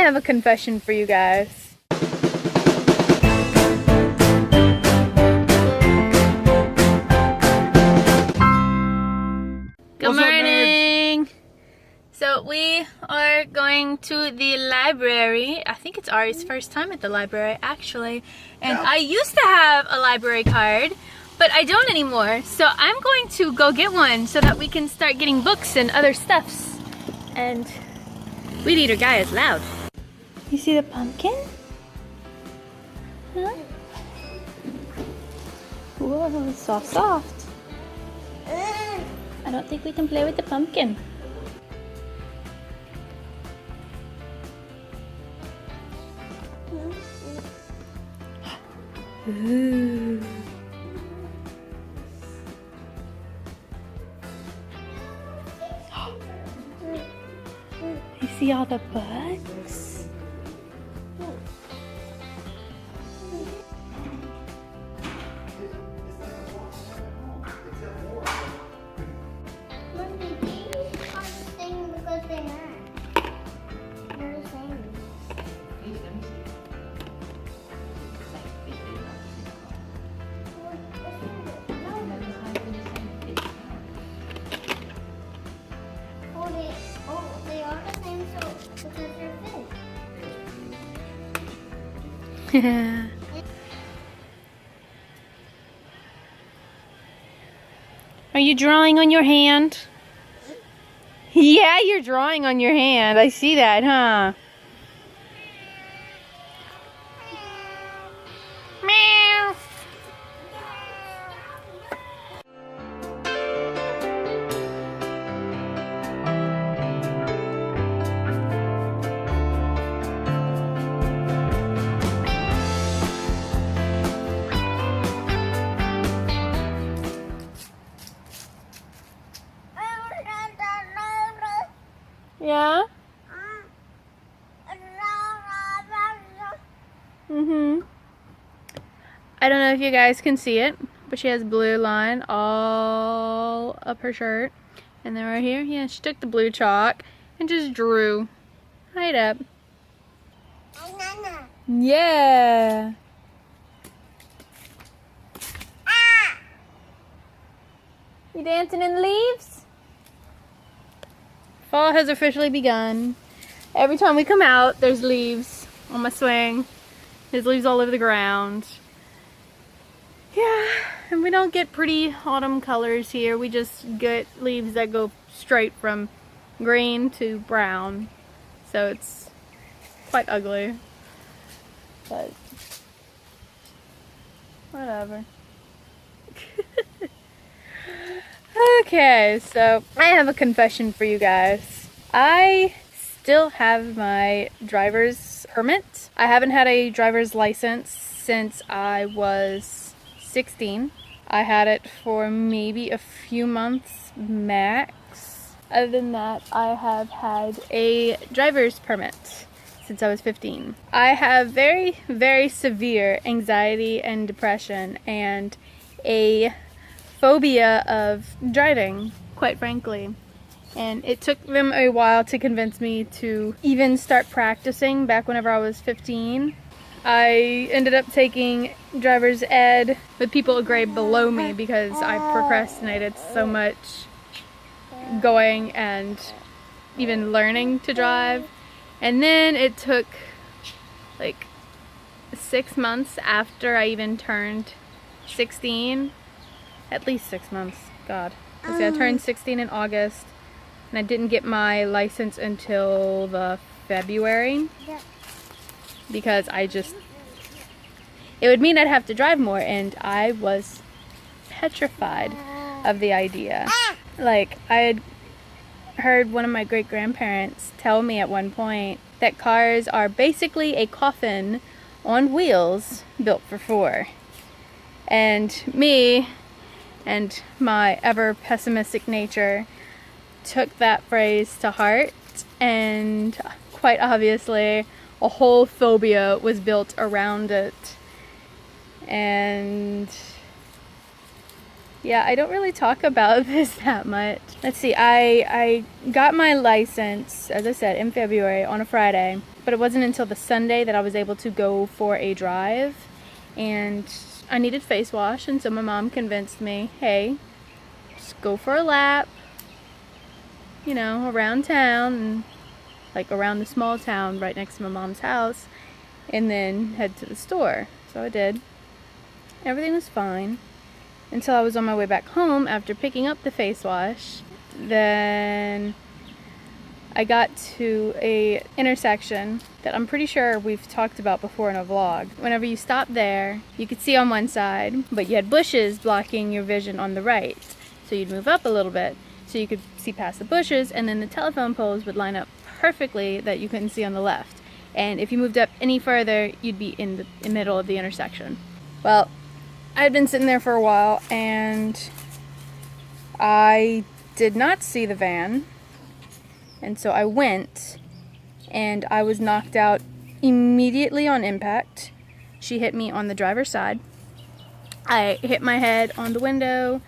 have a confession for you guys. Good morning! So we are going to the library. I think it's Ari's first time at the library actually. And I used to have a library card, but I don't anymore. So I'm going to go get one so that we can start getting books and other stuffs. And Weed Eater guy is loud. You see the pumpkin? Huh? Whoa, soft, soft. I don't think we can play with the pumpkin. Ooh. You see all the bugs? Are you drawing on your hand? Yeah, you're drawing on your hand. I see that, huh? Meow. Yeah? I don't know if you guys can see it, but she has blue line all up her shirt. And then right here, yeah, she took the blue chalk and just drew right up. Yeah. You dancing in the leaves? Fall has officially begun. Every time we come out, there's leaves on my swing. There's leaves all over the ground. Yeah, and we don't get pretty autumn colors here. We just get leaves that go straight from green to brown. So it's quite ugly. But whatever. Okay, so I have a confession for you guys. I still have my driver's permit. I haven't had a driver's license since I was 16. I had it for maybe a few months max. Other than that, I have had a driver's permit since I was 15. I have very, very severe anxiety and depression and a phobia of driving, quite frankly. And it took them a while to convince me to even start practicing back whenever I was 15. I ended up taking driver's ed with people a grade below me because I procrastinated so much going and even learning to drive. And then it took like 6 months after I even turned 16. At least 6 months, God. Let's see, I turned 16 in August and I didn't get my license until the February. Because it would mean I'd have to drive more, and I was petrified of the idea. Like, I had heard one of my great-grandparents tell me at one point that cars are basically a coffin on wheels built for four. And me and my ever pessimistic nature took that phrase to heart, and quite obviously a whole phobia was built around it. And yeah, I don't really talk about this that much. Let's see, I got my license, as I said, in February on a Friday. but it wasn't until the Sunday that I was able to go for a drive, and I needed face wash, and so my mom convinced me, hey, just go for a lap, you know, around town, and like around the small town right next to my mom's house, and then head to the store. So I did. Everything was fine until I was on my way back home after picking up the face wash. Then I got to a intersection that I'm pretty sure we've talked about before in a vlog. Whenever you stop there, you could see on one side, but you had bushes blocking your vision on the right. So you'd move up a little bit so you could see past the bushes, and then the telephone poles would line up perfectly that you couldn't see on the left. And if you moved up any further, you'd be in the middle of the intersection. Well, I had been sitting there for a while, and I did not see the van. And so I went, and I was knocked out immediately on impact. She hit me on the driver's side. I hit my head on the window,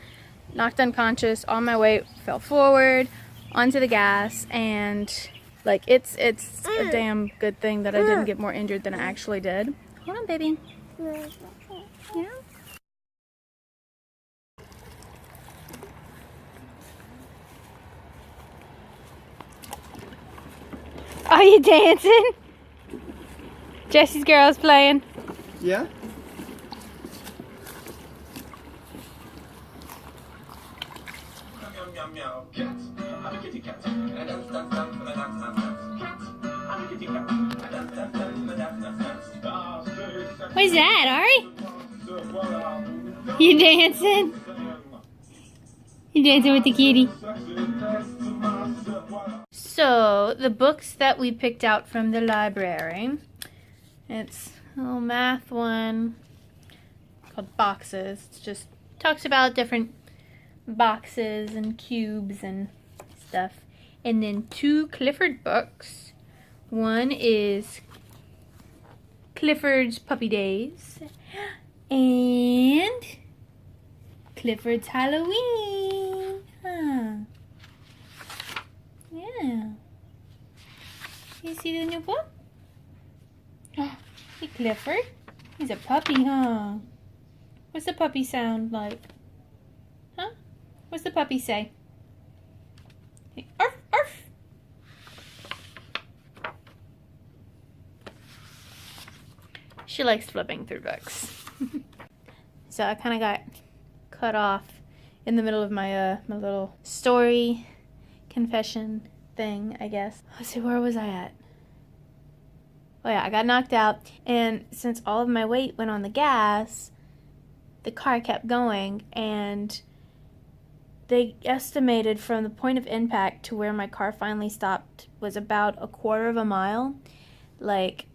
knocked unconscious, on my way, fell forward onto the gas, and like it's a damn good thing that I didn't get more injured than I actually did. Hold on, baby. Yeah. Are you dancing? Jesse's girl's playing. Yeah? What is that, Ari? You dancing? You dancing with the kitty? So, the books that we picked out from the library, it's a little math one called Boxes. It just talks about different boxes and cubes and stuff. And then 2 Clifford books. One is Clifford's Puppy Days and Clifford's Halloween. Huh. Yeah. You see the new book? Oh, hey Clifford. He's a puppy, huh? What's the puppy sound like? Huh? What's the puppy say? Hey, arf, arf. She likes flipping through books. So I kind of got cut off in the middle of my my little story confession thing, I guess. Let's see, where was I at? Oh yeah, I got knocked out, and since all of my weight went on the gas, the car kept going, and they estimated from the point of impact to where my car finally stopped was about a quarter of a mile. Like,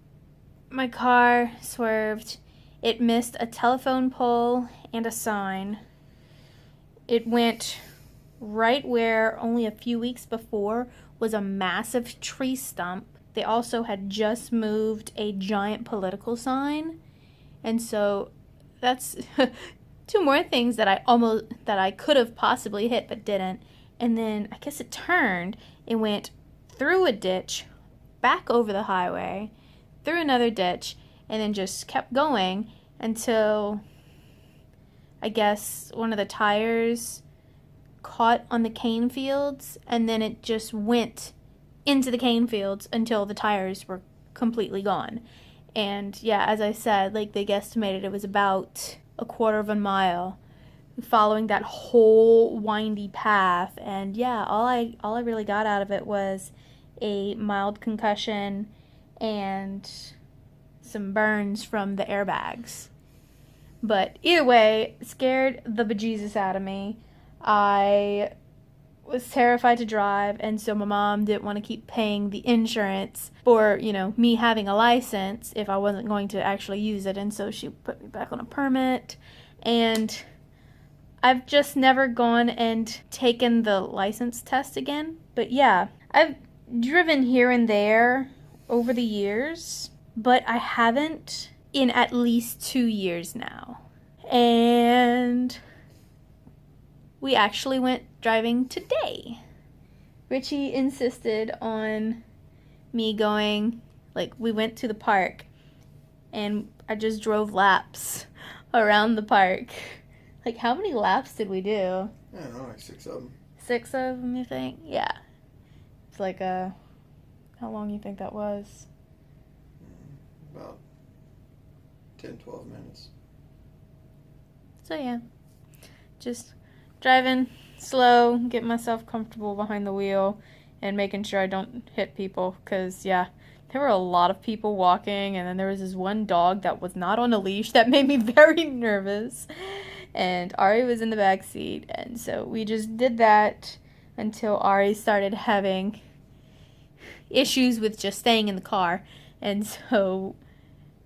my car swerved, it missed a telephone pole and a sign. It went right where only a few weeks before was a massive tree stump. They also had just moved a giant political sign. And so that's 2 more things that I could have possibly hit but didn't. And then I guess it turned and went through a ditch, back over the highway, through another ditch, and then just kept going until I guess one of the tires caught on the cane fields, and then it just went into the cane fields until the tires were completely gone. And yeah, as I said, like, they guesstimated it was about a quarter of a mile following that whole windy path. And yeah, all I really got out of it was a mild concussion and some burns from the airbags. But either way, scared the bejesus out of me. I was terrified to drive, and so my mom didn't want to keep paying the insurance for, you know, me having a license if I wasn't going to actually use it, and so she put me back on a permit. And I've just never gone and taken the license test again. But yeah, I've driven here and there over the years, but I haven't in at least 2 years now. And we actually went driving today. Richie insisted on me going Like, we went to the park, and I just drove laps around the park. Like, how many laps did we do? I don't know, like 6 of them. 6 of them, you think? Yeah. It's like, how long you think that was? About 10-12 minutes. So, yeah. Just driving slow, getting myself comfortable behind the wheel, and making sure I don't hit people. Because, yeah, there were a lot of people walking, and then there was this one dog that was not on a leash that made me very nervous. And Ari was in the back seat, and so we just did that until Ari started having issues with just staying in the car, and so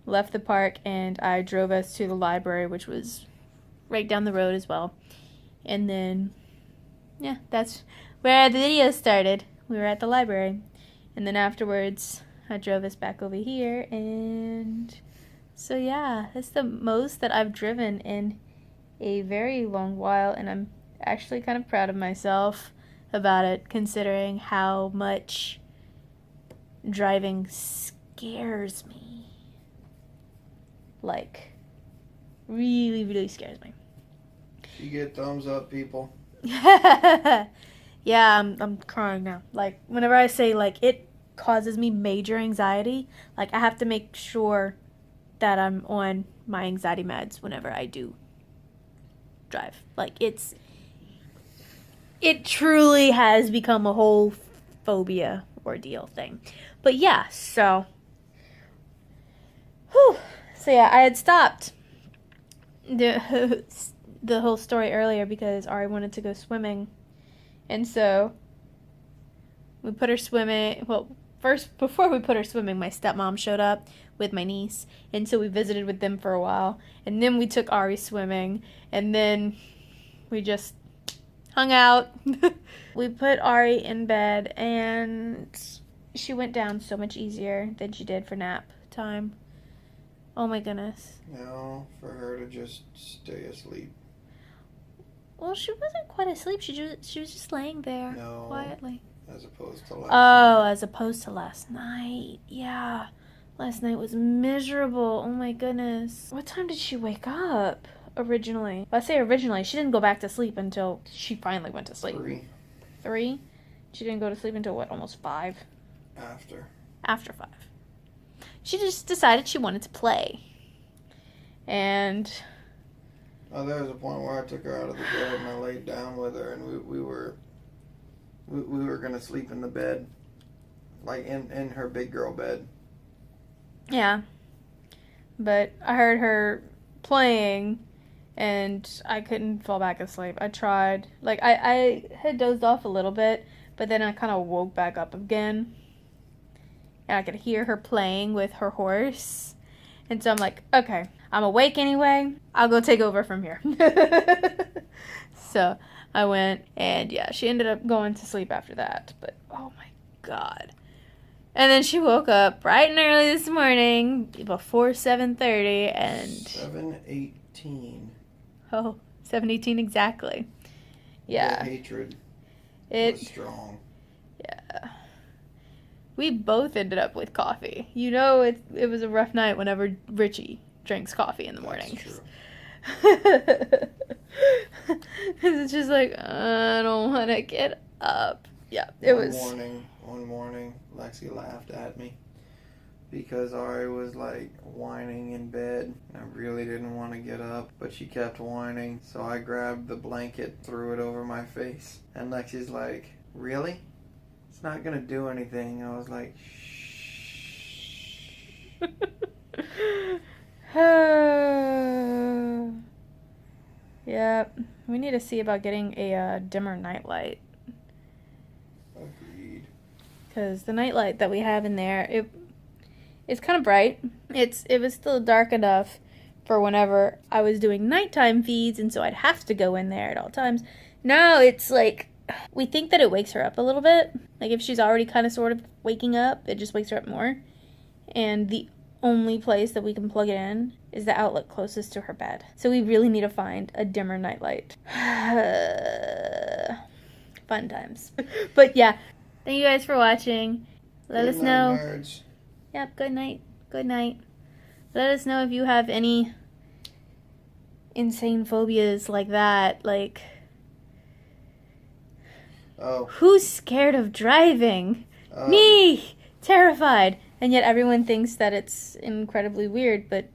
left the park, and I drove us to the library, which was right down the road as well. And then, yeah, that's where the video started. We were at the library, and then afterwards I drove us back over here, and so yeah, that's the most that I've driven in a very long while, and I'm actually kind of proud of myself about it, considering how much driving scares me. Like, really, really scares me. You get thumbs up, people. Yeah, I'm crying now. Like, whenever I say, like, it causes me major anxiety, like, I have to make sure that I'm on my anxiety meds whenever I do drive. Like, it truly has become a whole phobia ordeal thing. But yeah, so yeah, I had stopped the whole story earlier because Ari wanted to go swimming, and so we put her swimming. Well, first, before we put her swimming, my stepmom showed up with my niece, and so we visited with them for a while, and then we took Ari swimming, and then we just hung out. We put Ari in bed, and she went down so much easier than she did for nap time. Oh my goodness. No, for her to just stay asleep. Well, she wasn't quite asleep. She was just laying there quietly. As opposed to last night. night. As opposed to last night. Yeah. Last night was miserable. Oh my goodness. What time did she wake up originally? Well, I say originally. She didn't go back to sleep until she finally went to sleep. 3? She didn't go to sleep until what, almost 5? After 5. She just decided she wanted to play. And there was a point where I took her out of the bed and I laid down with her, and we were gonna sleep in the bed, like in her big girl bed. Yeah. But I heard her playing, and I couldn't fall back asleep. I tried. Like, I had dozed off a little bit, but then I kind of woke back up again. And I could hear her playing with her horse. And so I'm like, okay, I'm awake anyway. I'll go take over from here. So I went, and yeah, she ended up going to sleep after that. But, oh my God. And then she woke up bright and early this morning, before 7:30, and 7:18. Oh, 7:18 exactly. Yeah. The hatred was strong. Yeah. We both ended up with coffee. You know, it was a rough night whenever Richie drinks coffee in the morning. That's true. It's just like, I don't want to get up. Yeah, it was. One morning, Lexi laughed at me because Ari was like whining in bed. I really didn't want to get up, but she kept whining. So I grabbed the blanket, threw it over my face, and Lexi's like, "Really? It's not gonna do anything." I was like, "Shh." Yeah, we need to see about getting a dimmer nightlight. Agreed. Because the nightlight that we have in there, it's kind of bright. It was still dark enough for whenever I was doing nighttime feeds, and so I'd have to go in there at all times. Now it's like, we think that it wakes her up a little bit. Like, if she's already kind of sort of waking up, it just wakes her up more. And the only place that we can plug it in is the outlet closest to her bed. So we really need to find a dimmer nightlight. Fun times. But yeah, thank you guys for watching. Let us know. Nerds. Yep, good night. Good night. Let us know if you have any insane phobias like that. Like, who's scared of driving? Me! Terrified. And yet everyone thinks that it's incredibly weird, but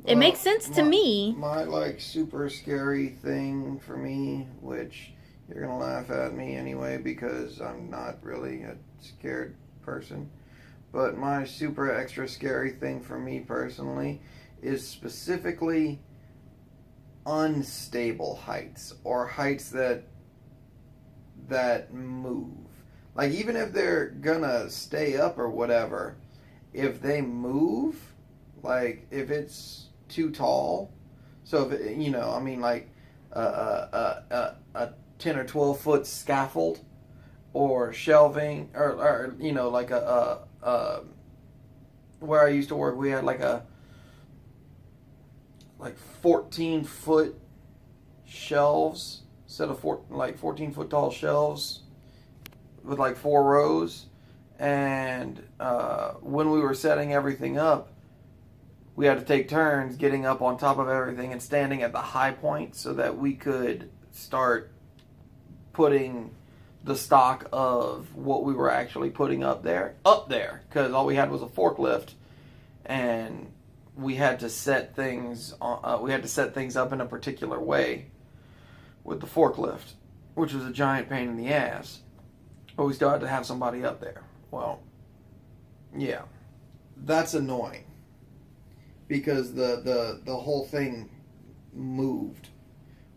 it makes sense to me. My, like, super scary thing for me, which you're going to laugh at me anyway because I'm not really a scared person. But my super extra scary thing for me personally is specifically unstable heights or heights that move. Like, even if they're gonna stay up or whatever, if they move, like if it's too tall, so if it, like a 10 or 12 foot scaffold or shelving or like where I used to work, we had like 14 foot shelves, set of 14 foot tall shelves with like 4 rows. And when we were setting everything up, we had to take turns getting up on top of everything and standing at the high point so that we could start putting the stock of what we were actually putting up there, because all we had was a forklift, and we had to set things up in a particular way with the forklift, which was a giant pain in the ass. But we still had to have somebody up there. Well, yeah, that's annoying because the whole thing moved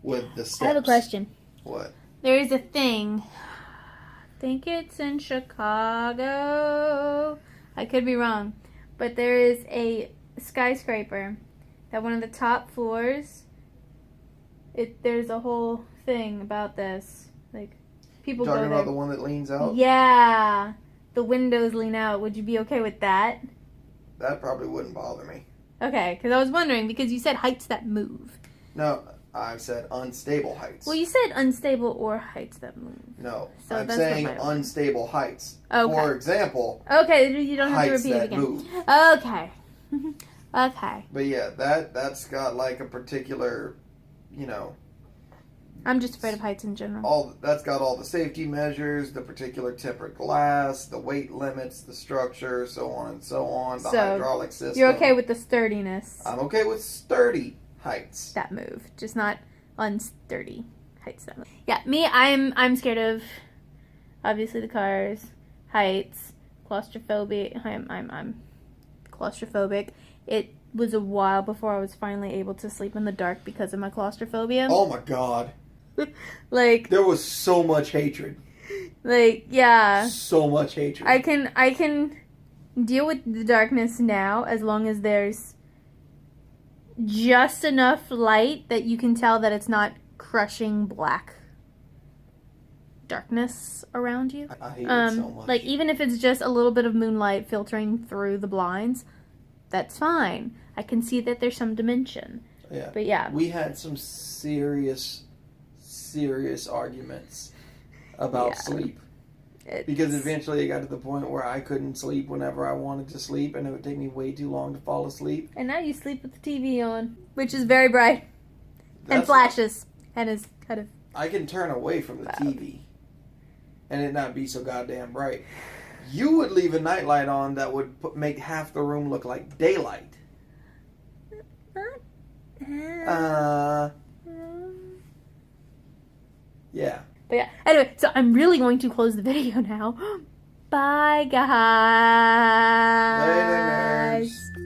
with the steps. I have a question. What? There is a thing. I think it's in Chicago. I could be wrong. But there is a skyscraper that one of the top floors, there's a whole thing about this. Like, people go there. Talking about the one that leans out? Yeah. The windows lean out. Would you be okay with that? That probably wouldn't bother me. Okay, because I was wondering, because you said heights that move. No, I said unstable heights. Well, you said unstable or heights that move. No, So I'm that's saying what unstable heights. Okay. For example, okay, you don't have to heights repeat it that again. move. Okay. Okay. But yeah, that's got like a particular, I'm just afraid of heights in general. That's got all the safety measures, the particular tempered glass, the weight limits, the structure, so on and so on, the hydraulic system. You're okay with the sturdiness I'm okay with sturdy heights that move, just not unsturdy heights that move. Yeah, me, I'm scared of obviously the cars, heights, claustrophobic. I'm claustrophobic. It was a while before I was finally able to sleep in the dark because of my claustrophobia. Oh my god. Like, there was so much hatred. Like, yeah. So much hatred. I can deal with the darkness now as long as there's just enough light that you can tell that it's not crushing black darkness around you. I hate it so much. Like, even if it's just a little bit of moonlight filtering through the blinds, that's fine. I can see that there's some dimension. Yeah. But yeah. We had some serious arguments about sleep. Because eventually it got to the point where I couldn't sleep whenever I wanted to sleep, and it would take me way too long to fall asleep. And now you sleep with the TV on, which is very bright. And flashes. And is kind of... I can turn away from the TV and it not be so goddamn bright. You would leave a nightlight on that would make half the room look like daylight. Yeah. But yeah. Anyway, so I'm really going to close the video now. Bye, guys. Later, nerds.